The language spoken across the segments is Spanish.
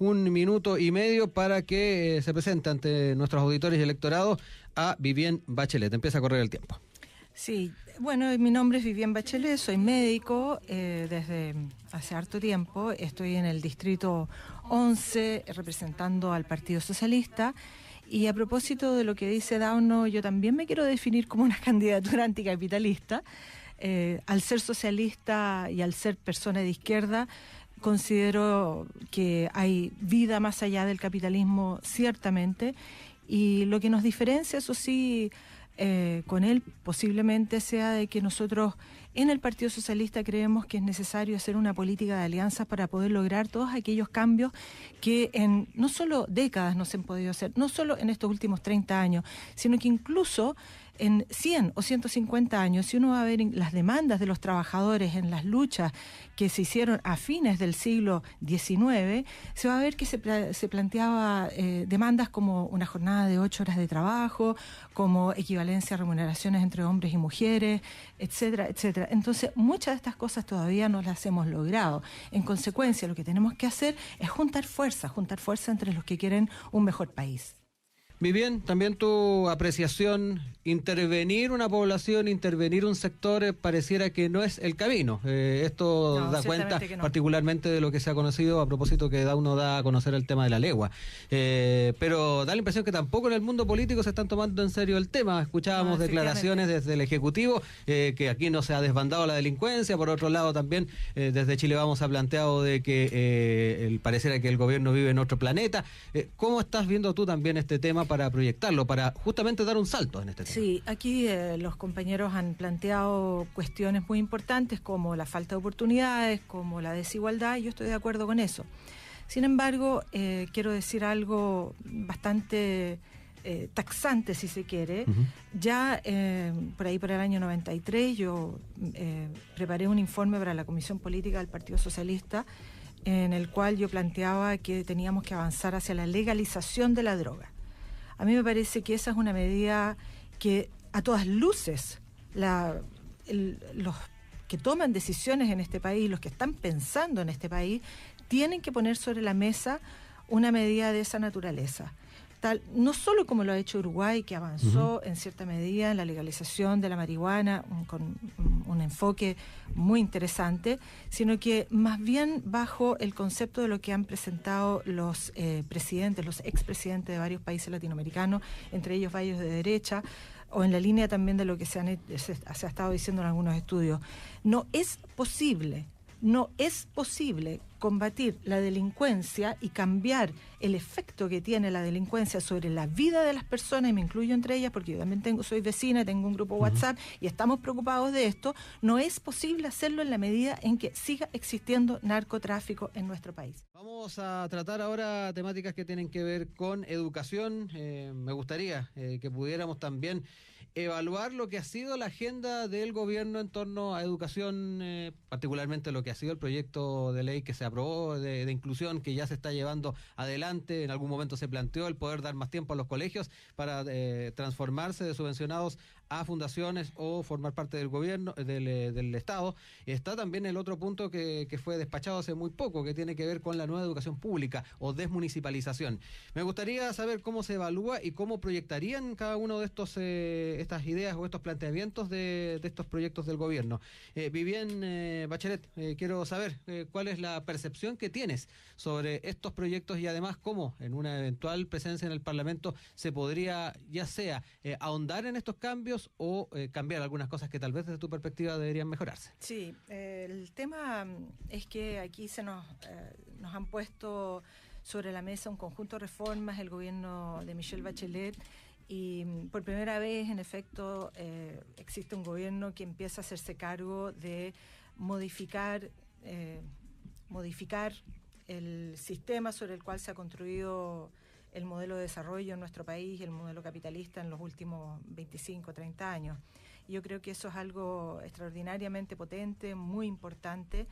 un minuto y medio para que se presente ante nuestros auditores y electorados a Vivienne Bachelet. Empieza a correr el tiempo. Sí, bueno, mi nombre es Vivienne Bachelet, soy médico desde hace harto tiempo, estoy en el distrito 11 representando al Partido Socialista. Y a propósito de lo que dice Dauno, yo también me quiero definir como una candidatura anticapitalista. Al ser socialista y al ser persona de izquierda, considero que hay vida más allá del capitalismo, ciertamente, y lo que nos diferencia, eso sí, con él posiblemente sea de que nosotros en el Partido Socialista creemos que es necesario hacer una política de alianzas para poder lograr todos aquellos cambios que en no solo décadas no se han podido hacer, no solo en estos últimos 30 años, sino que incluso en 100 o 150 años, si uno va a ver las demandas de los trabajadores en las luchas que se hicieron a fines del siglo XIX, se va a ver que se planteaba demandas como una jornada de 8 horas de trabajo, como equivalencia a remuneraciones entre hombres y mujeres, etcétera, etcétera. Entonces, muchas de estas cosas todavía no las hemos logrado. En consecuencia, lo que tenemos que hacer es juntar fuerza entre los que quieren un mejor país. Vivienne, también tu apreciación, intervenir una población, intervenir un sector, pareciera que no es el camino. Esto no, da cuenta no. particularmente de lo que se ha conocido a propósito que uno da a conocer el tema de la legua. Pero da la impresión que tampoco en el mundo político se están tomando en serio el tema. Escuchábamos declaraciones desde el Ejecutivo, que aquí no se ha desbandado la delincuencia. Por otro lado, también desde Chile Vamos ha planteado de que pareciera que el gobierno vive en otro planeta. ¿Cómo estás viendo tú también este tema para proyectarlo, para justamente dar un salto en este tema? Sí, aquí los compañeros han planteado cuestiones muy importantes como la falta de oportunidades, como la desigualdad, y yo estoy de acuerdo con eso. Sin embargo, quiero decir algo bastante taxante, si se quiere. Uh-huh. Ya por ahí, por el año 93, yo preparé un informe para la Comisión Política del Partido Socialista en el cual yo planteaba que teníamos que avanzar hacia la legalización de la droga. A mí me parece que esa es una medida que a todas luces los que toman decisiones en este país, los que están pensando en este país, tienen que poner sobre la mesa una medida de esa naturaleza. No solo como lo ha hecho Uruguay, que avanzó en cierta medida en la legalización de la marihuana con un enfoque muy interesante, sino que más bien bajo el concepto de lo que han presentado los presidentes, los expresidentes de varios países latinoamericanos, entre ellos varios de derecha, o en la línea también de lo que se ha estado diciendo en algunos estudios. No es posible combatir la delincuencia y cambiar el efecto que tiene la delincuencia sobre la vida de las personas, y me incluyo entre ellas porque yo también soy vecina, tengo un grupo WhatsApp y estamos preocupados de esto. No es posible hacerlo en la medida en que siga existiendo narcotráfico en nuestro país. Vamos a tratar ahora temáticas que tienen que ver con educación. Me gustaría que pudiéramos también evaluar lo que ha sido la agenda del gobierno en torno a educación, particularmente lo que ha sido el proyecto de ley que se aprobó de inclusión, que ya se está llevando adelante. En algún momento se planteó el poder dar más tiempo a los colegios para transformarse de subvencionados a fundaciones o formar parte del gobierno, del Estado. Está también el otro punto que fue despachado hace muy poco, que tiene que ver con la nueva educación pública o desmunicipalización. Me gustaría saber cómo se evalúa y cómo proyectarían cada uno de estas ideas o estos planteamientos de estos proyectos del gobierno. Vivienne Bachelet, quiero saber cuál es la percepción que tienes sobre estos proyectos y además cómo en una eventual presencia en el Parlamento se podría ya sea ahondar en estos cambios o cambiar algunas cosas que tal vez desde tu perspectiva deberían mejorarse. Sí, el tema es que aquí nos han puesto sobre la mesa un conjunto de reformas el gobierno de Michelle Bachelet, y por primera vez, en efecto, existe un gobierno que empieza a hacerse cargo de modificar el sistema sobre el cual se ha construido el modelo de desarrollo en nuestro país, el modelo capitalista en los últimos 25, 30 años. Y yo creo que eso es algo extraordinariamente potente, muy importante,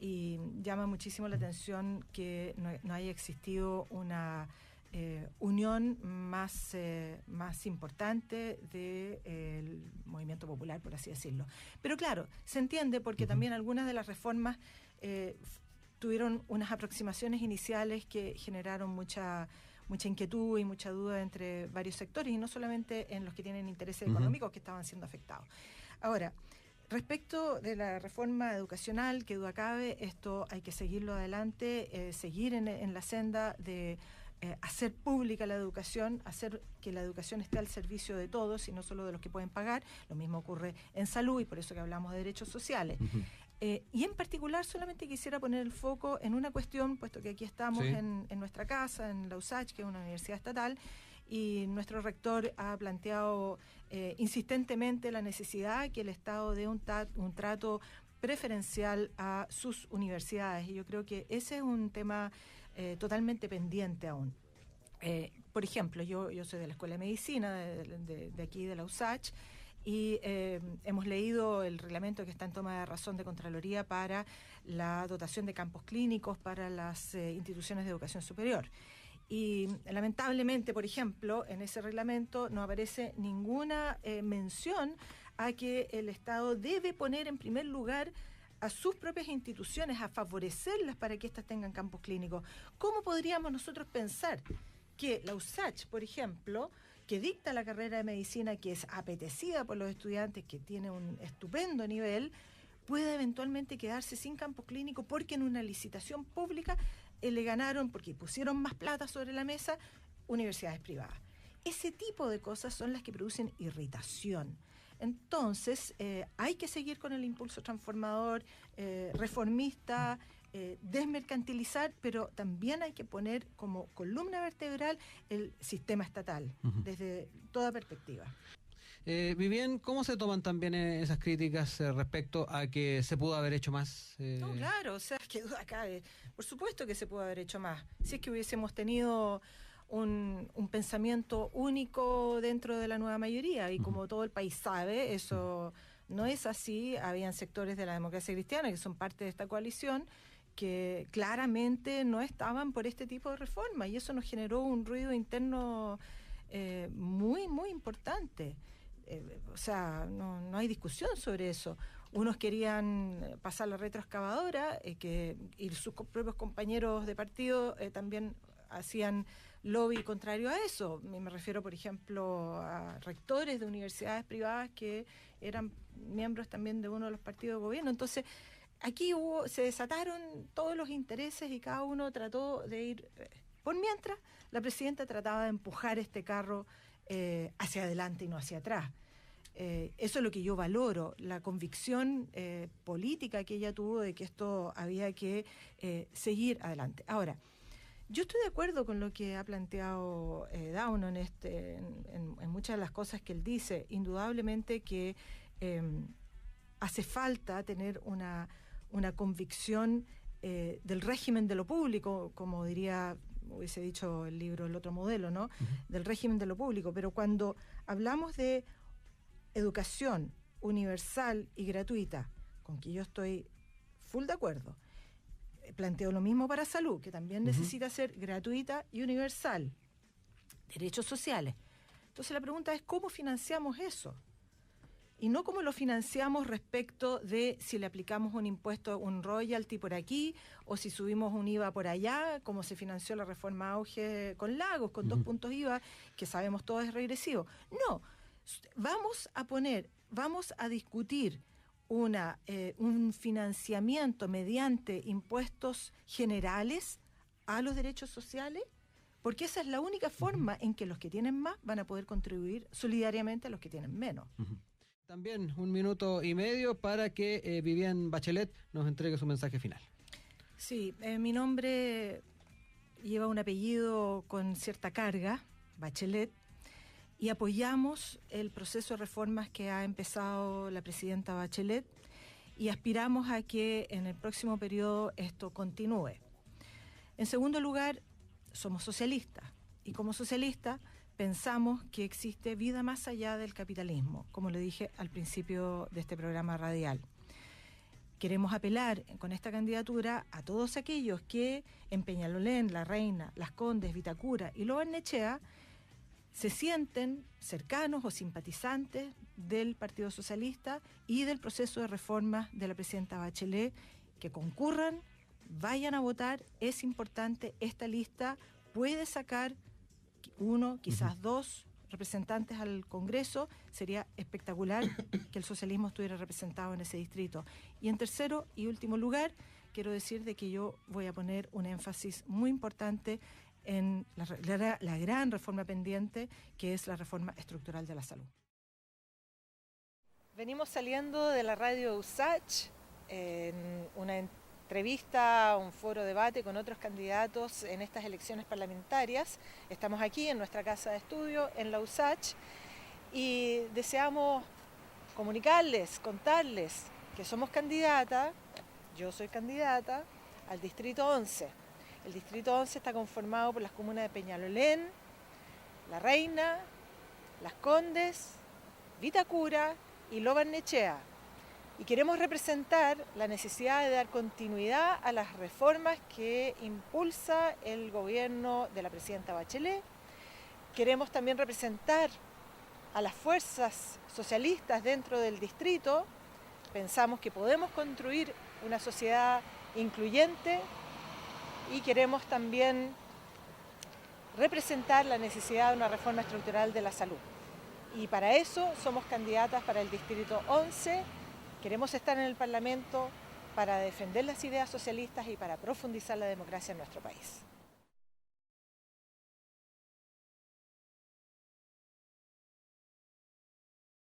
y llama muchísimo la atención que no haya existido una unión más importante del movimiento popular, por así decirlo. Pero claro, se entiende porque también algunas de las reformas tuvieron unas aproximaciones iniciales que generaron mucha inquietud y mucha duda entre varios sectores, y no solamente en los que tienen intereses económicos que estaban siendo afectados. Ahora, respecto de la reforma educacional, que duda cabe, esto hay que seguirlo adelante, seguir en la senda de hacer pública la educación, hacer que la educación esté al servicio de todos y no solo de los que pueden pagar. Lo mismo ocurre en salud, y por eso que hablamos de derechos sociales. Y en particular solamente quisiera poner el foco en una cuestión, puesto que aquí estamos en nuestra casa, en la USACH, que es una universidad estatal, y nuestro rector ha planteado insistentemente la necesidad de que el Estado dé un trato preferencial a sus universidades, y yo creo que ese es un tema totalmente pendiente aún. Por ejemplo, yo soy de la Escuela de Medicina de aquí de la USACH, y hemos leído el reglamento que está en toma de razón de Contraloría para la dotación de campos clínicos para las instituciones de educación superior. Y lamentablemente, por ejemplo, en ese reglamento no aparece ninguna mención a que el Estado debe poner en primer lugar a sus propias instituciones, a favorecerlas para que éstas tengan campos clínicos. ¿Cómo podríamos nosotros pensar que la USACH, por ejemplo, que dicta la carrera de medicina, que es apetecida por los estudiantes, que tiene un estupendo nivel, pueda eventualmente quedarse sin campos clínicos porque en una licitación pública le ganaron, porque pusieron más plata sobre la mesa, universidades privadas? Ese tipo de cosas son las que producen irritación. Entonces, hay que seguir con el impulso transformador, reformista, desmercantilizar, pero también hay que poner como columna vertebral el sistema estatal, desde toda perspectiva. Vivian, ¿cómo se toman también esas críticas respecto a que se pudo haber hecho más? No, claro, o sea, que duda cabe. Por supuesto que se pudo haber hecho más. Si es que hubiésemos tenido un pensamiento único dentro de la nueva mayoría, y como todo el país sabe, eso no es así. Habían sectores de la democracia cristiana que son parte de esta coalición que claramente no estaban por este tipo de reforma, y eso nos generó un ruido interno muy, muy importante. O sea, no hay discusión sobre eso. Unos querían pasar la retroexcavadora, y sus propios compañeros de partido también hacían lobby contrario a eso. Me refiero, por ejemplo, a rectores de universidades privadas que eran miembros también de uno de los partidos de gobierno. Entonces, aquí se desataron todos los intereses y cada uno trató de ir. Por mientras, la presidenta trataba de empujar este carro hacia adelante y no hacia atrás. Eso es lo que yo valoro, la convicción política que ella tuvo de que esto había que seguir adelante. Ahora, yo estoy de acuerdo con lo que ha planteado Dauno en muchas de las cosas que él dice. Indudablemente que hace falta tener una convicción del régimen de lo público, como hubiese dicho el libro El Otro Modelo, ¿no? Del régimen de lo público. Pero cuando hablamos de educación universal y gratuita, con que yo estoy full de acuerdo, planteo lo mismo para salud, que también necesita ser gratuita y universal. Derechos sociales. Entonces la pregunta es, ¿cómo financiamos eso? Y no cómo lo financiamos respecto de si le aplicamos un impuesto, un royalty por aquí, o si subimos un IVA por allá, como se financió la reforma Auge con Lagos, con 2 puntos IVA, que sabemos todo es regresivo. No, vamos a discutir un financiamiento mediante impuestos generales a los derechos sociales, porque esa es la única forma en que los que tienen más van a poder contribuir solidariamente a los que tienen menos. También 1 minuto y medio para que Vivian Bachelet nos entregue su mensaje final. Sí, mi nombre lleva un apellido con cierta carga, Bachelet, y apoyamos el proceso de reformas que ha empezado la presidenta Bachelet y aspiramos a que en el próximo periodo esto continúe. En segundo lugar, somos socialistas, y como socialistas pensamos que existe vida más allá del capitalismo, como le dije al principio de este programa radial. Queremos apelar con esta candidatura a todos aquellos que en Peñalolén, La Reina, Las Condes, Vitacura y Lo Barnechea se sienten cercanos o simpatizantes del Partido Socialista y del proceso de reformas de la presidenta Bachelet, que concurran vayan a votar, es importante, esta lista puede sacar 1, quizás 2 representantes al Congreso, sería espectacular que el socialismo estuviera representado en ese distrito. Y en tercero y último lugar, quiero decir de que yo voy a poner un énfasis muy importante en la gran reforma pendiente, que es la reforma estructural de la salud. Venimos saliendo de la radio USACH en una entrevista, un foro debate con otros candidatos en estas elecciones parlamentarias. Estamos aquí en nuestra casa de estudio, en la USACH, y deseamos comunicarles, contarles que somos candidata, yo soy candidata, al Distrito 11. El Distrito 11 está conformado por las comunas de Peñalolén, La Reina, Las Condes, Vitacura y Lo Barnechea. Y queremos representar la necesidad de dar continuidad a las reformas que impulsa el gobierno de la presidenta Bachelet. Queremos también representar a las fuerzas socialistas dentro del distrito. Pensamos que podemos construir una sociedad incluyente y queremos también representar la necesidad de una reforma estructural de la salud. Y para eso somos candidatas para el Distrito 11. Queremos estar en el Parlamento para defender las ideas socialistas y para profundizar la democracia en nuestro país.